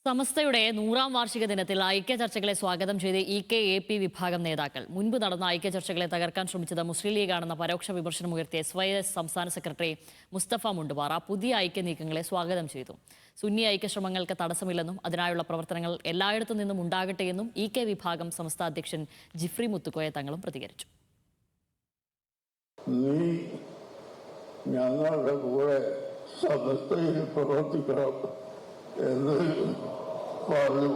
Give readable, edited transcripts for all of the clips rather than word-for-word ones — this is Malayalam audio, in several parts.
സമസ്തയുടെ 100ാം വാർഷിക ദിനത്തിൽ ഐക്യചർച്ചകളെ സ്വാഗതം ചെയ്ത് EKAP വിഭാഗം നേതാക്കൾ മുൻപ് നടന്ന ഐക്യചർച്ചകളെ തകർക്കാൻ ശ്രമിച്ചത് മുസ്ലിം ലീഗാണെന്ന പരോക്ഷ വിമർശനമുയർത്തിയ SYS സംസ്ഥാന സെക്രട്ടറി മുസ്തഫ മുണ്ടുപാറ പുതിയ ഐക്യ നീക്കങ്ങളെ സ്വാഗതം ചെയ്തു. സുന്നി ഐക്യശ്രമങ്ങൾക്ക് തടസ്സമില്ലെന്നും അതിനായുള്ള പ്രവർത്തനങ്ങൾ എല്ലായിടത്തു നിന്നും ഉണ്ടാകട്ടെയെന്നും EK വിഭാഗം സംസ്ഥാന അധ്യക്ഷൻ ജിഫ്രി മുത്തുക്കോയ തങ്ങളും പ്രതികരിച്ചു. ഞങ്ങളുടെ കൂടെ സമസ്തയിൽ പ്രവർത്തിക്കണം എന്ന് പറഞ്ഞു.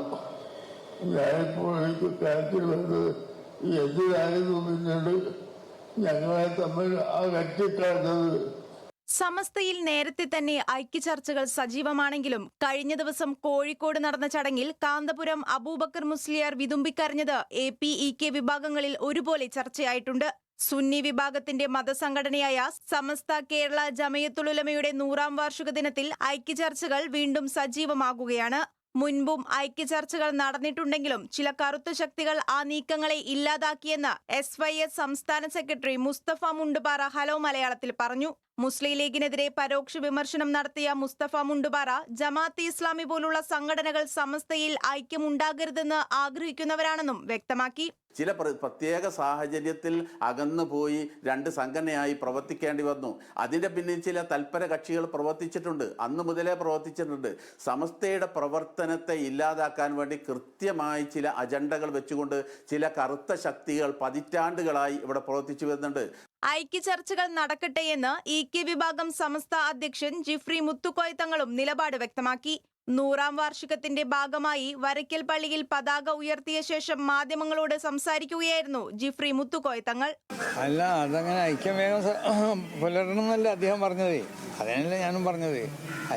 ഞാനിപ്പോൾ എനിക്ക് കാര്യത്തിലുള്ളത് എതിരായിരുന്നു. പിന്നീട് ഞങ്ങളെ തമ്മിൽ അകറ്റിക്കളഞ്ഞത്. സമസ്തയിൽ നേരത്തെ തന്നെ ഐക്യചർച്ചകൾ സജീവമാണെങ്കിലും കഴിഞ്ഞ ദിവസം കോഴിക്കോട് നടന്ന ചടങ്ങിൽ കാന്തപുരം അബൂബക്കർ മുസ്ലിയാർ വിതുമ്പിക്കരഞ്ഞത് EK വിഭാഗങ്ങളിൽ ഒരുപോലെ ചർച്ചയായിട്ടുണ്ട്. സുന്നി വിഭാഗത്തിന്റെ മതസംഘടനയായ സമസ്ത കേരള ജമയത്തുൽ ഉലമയുടെ 100ാം വാർഷിക ദിനത്തിൽ ഐക്യചർച്ചകൾ വീണ്ടും സജീവമാകുകയാണ്. മുൻപും ഐക്യചർച്ചകൾ നടന്നിട്ടുണ്ടെങ്കിലും ചില കറുത്ത ശക്തികൾ ആ നീക്കങ്ങളെ ഇല്ലാതാക്കിയെന്ന് SYS സംസ്ഥാന സെക്രട്ടറി മുസ്തഫ മുണ്ടുപാറ ഹലോ മലയാളത്തിൽ പറഞ്ഞു. മുസ്ലിം ലീഗിനെതിരെ പരോക്ഷ വിമർശനം നടത്തിയ മുസ്തഫ മുണ്ടുപാറ ജമാഅത്തെ ഇസ്ലാമി പോലുള്ള സംഘടനകൾ സമസ്തയിൽ ഐക്യമുണ്ടാകരുതെന്ന് ആഗ്രഹിക്കുന്നവരാണെന്നും വ്യക്തമാക്കി. ചില പ്രത്യേക സാഹചര്യത്തിൽ അകന്നുപോയി രണ്ട് സംഘടനയായി പ്രവർത്തിക്കേണ്ടി വന്നു. അതിൻ്റെ പിന്നിൽ ചില തൽപര കക്ഷികൾ പ്രവർത്തിച്ചിട്ടുണ്ട്, അന്ന് മുതലേ പ്രവർത്തിച്ചിട്ടുണ്ട്. സമസ്തയുടെ പ്രവർത്തനത്തെ ഇല്ലാതാക്കാൻ വേണ്ടി കൃത്യമായി ചില അജണ്ടകൾ വെച്ചുകൊണ്ട് ചില കറുത്ത ശക്തികൾ പതിറ്റാണ്ടുകളായി ഇവിടെ പ്രവർത്തിച്ചു വരുന്നുണ്ട്. ഐക്യചർച്ചകൾ നടക്കട്ടെയെന്ന് EK വിഭാഗം സമസ്ത അധ്യക്ഷൻ ജിഫ്രി മുത്തുക്കോയ തങ്ങളും നിലപാട് വ്യക്തമാക്കി. 100ാം വാർഷികത്തിന്റെ ഭാഗമായി വരയ്ക്കൽ പള്ളിയിൽ പതാക ഉയർത്തിയ ശേഷം മാധ്യമങ്ങളോട് സംസാരിക്കുകയായിരുന്നു ജിഫ്രി മുത്തുക്കോയ തങ്ങൾ. അല്ല, അതങ്ങനെ ഐക്യം വേഗം പുലരണമെന്നല്ല അദ്ദേഹം പറഞ്ഞത്. അതിനല്ല ഞാനും പറഞ്ഞത്.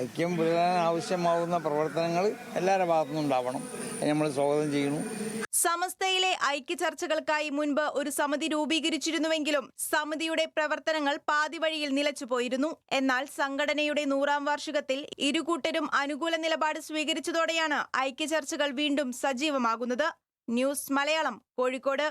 ഐക്യം പുലരാൻ ആവശ്യമാവുന്ന പ്രവർത്തനങ്ങൾ എല്ലാവരുടെ ഭാഗത്തുനിന്നും ഉണ്ടാവണം. നമ്മൾ സ്വാഗതം ചെയ്യുന്നു. സമസ്തയിലെ ഐക്യചർച്ചകൾക്കായി മുൻപ് ഒരു സമിതി രൂപീകരിച്ചിരുന്നുവെങ്കിലും സമിതിയുടെ പ്രവർത്തനങ്ങൾ പാതിവഴിയിൽ നിലച്ചുപോയിരുന്നു. എന്നാൽ സംഘടനയുടെ 100ാം വാർഷികത്തിൽ ഇരുകൂട്ടരും അനുകൂല നിലപാട് സ്വീകരിച്ചതോടെയാണ് ഐക്യചർച്ചകൾ വീണ്ടും സജീവമാകുന്നത്. ന്യൂസ് മലയാളം, കോഴിക്കോട്.